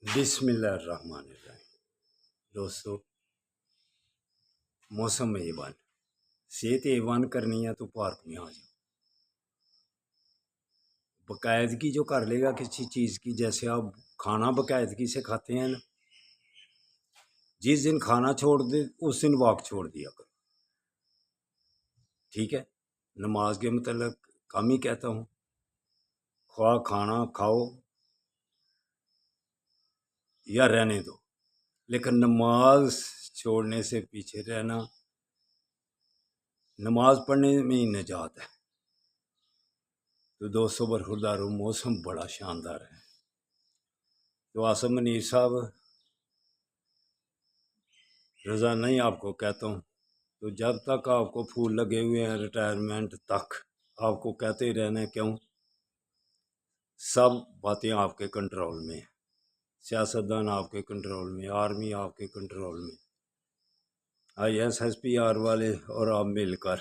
بسم اللہ الرحمن الرحیم۔ دوستو، موسم میں ایوان صحت ایوان کرنی ہے تو پارک میں آ جاؤ۔ باقاعدگی جو کر لے گا کسی چیز کی، جیسے آپ کھانا باقاعدگی سے کھاتے ہیں نا، جس دن کھانا چھوڑ دے اس دن واک چھوڑ دیا کرو، ٹھیک ہے؟ نماز کے متعلق کم ہی کہتا ہوں، خواہ کھانا کھاؤ یا رہنے دو، لیکن نماز چھوڑنے سے پیچھے رہنا، نماز پڑھنے میں ہی نجات ہے۔ تو دوستو برخوردارو، موسم بڑا شاندار ہے۔ تو آصف منیر صاحب، روزانہ ہی آپ کو کہتا ہوں، تو جب تک آپ کو پھول لگے ہوئے ہیں ریٹائرمنٹ تک آپ کو کہتے رہنا ہے، کیوں؟ سب باتیں آپ کے کنٹرول میں ہیں، سیاستدان آپ کے کنٹرول میں، آرمی آپ کے کنٹرول میں، ISSPR والے اور آپ مل کر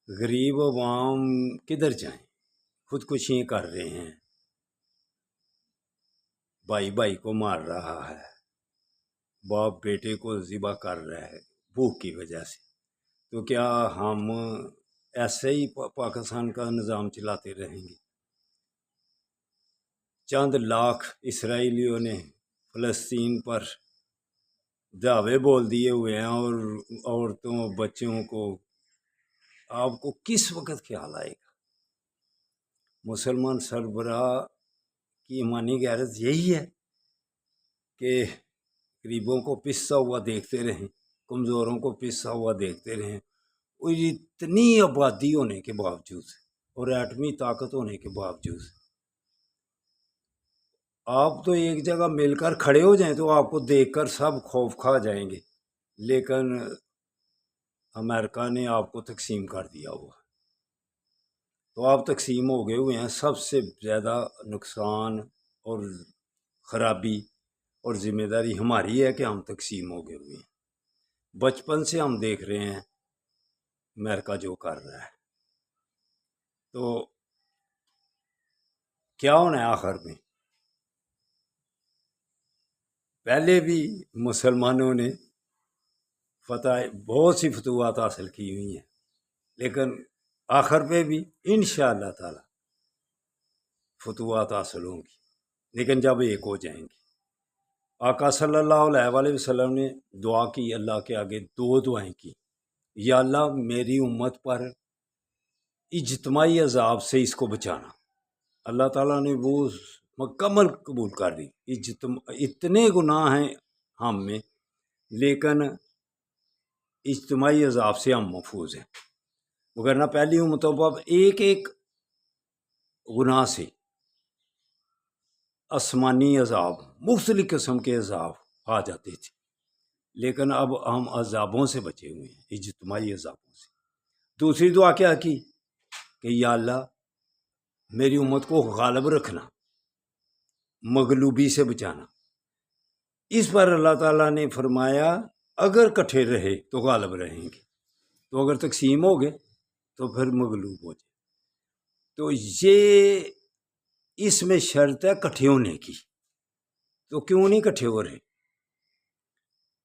غریب عوام کدھر جائیں؟ خودکشیاں کر رہے ہیں، بھائی بھائی کو مار رہا ہے، باپ بیٹے کو ذبح کر رہا ہے بھوک کی وجہ سے۔ تو کیا ہم ایسے ہی پاکستان کا نظام چلاتے رہیں گے؟ چند لاکھ اسرائیلیوں نے فلسطین پر دعوے بول دیے ہوئے ہیں، اور عورتوں بچوں کو، آپ کو کس وقت خیال آئے گا؟ مسلمان سربراہ کی ایمانی غیرت یہی ہے کہ غریبوں کو پستا ہوا دیکھتے رہیں، کمزوروں کو پستا ہوا دیکھتے رہیں، اور اتنی آبادی ہونے کے باوجود اور ایٹمی طاقت ہونے کے باوجود آپ تو ایک جگہ مل کر کھڑے ہو جائیں تو آپ کو دیکھ کر سب خوف کھا جائیں گے، لیکن امریکہ نے آپ کو تقسیم کر دیا ہوا، تو آپ تقسیم ہو گئے ہوئے ہیں۔ سب سے زیادہ نقصان اور خرابی اور ذمہ داری ہماری ہے کہ ہم تقسیم ہو گئے ہوئے ہیں۔ بچپن سے ہم دیکھ رہے ہیں امریکہ جو کر رہا ہے، تو کیا ہونا ہے آخر میں؟ پہلے بھی مسلمانوں نے فتح بہت سی فتوحات حاصل کی ہوئی ہیں، لیکن آخر پہ بھی انشاءاللہ تعالی فتوحات حاصل ہوں گی، لیکن جب ایک ہو جائیں گی۔ آقا صلی اللہ علیہ وسلم نے دعا کی، اللہ کے آگے دو دعائیں کی، یا اللہ میری امت پر اجتماعی عذاب سے اس کو بچانا۔ اللہ تعالیٰ نے وہ مکمل قبول کر دی۔ اتنے گناہ ہیں ہم میں، لیکن اجتماعی عذاب سے ہم محفوظ ہیں، وگرنہ پہلی امتوں پر ایک ایک گناہ سے آسمانی عذاب، مختلف قسم کے عذاب آ جاتے تھے، لیکن اب ہم عذابوں سے بچے ہوئے ہیں، اجتماعی عذابوں سے۔ دوسری دعا کیا کی کہ یا اللہ میری امت کو غالب رکھنا، مغلوبی سے بچانا۔ اس پر اللہ تعالیٰ نے فرمایا اگر کٹھے رہے تو غالب رہیں گے، تو اگر تقسیم ہو گئے تو پھر مغلوب ہو جائے۔ تو یہ اس میں شرط ہے کٹھے ہونے کی، تو کیوں نہیں کٹھے ہو رہے؟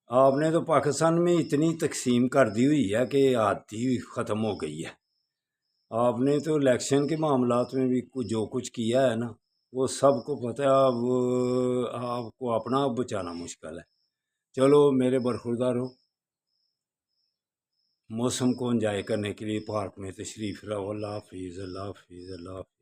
آپ نے تو پاکستان میں اتنی تقسیم کر دی ہوئی ہے کہ آتی ختم ہو گئی ہے۔ آپ نے تو الیکشن کے معاملات میں بھی جو کچھ کیا ہے نا، وہ سب کو پتہ ہے، اب آپ کو اپنا بچانا مشکل ہے۔ چلو میرے برخوردارو، موسم کو انجوائے کرنے کے لیے پارک میں تشریف لاؤ۔ اللہ حافظ، اللہ حافظ، اللہ حافظ۔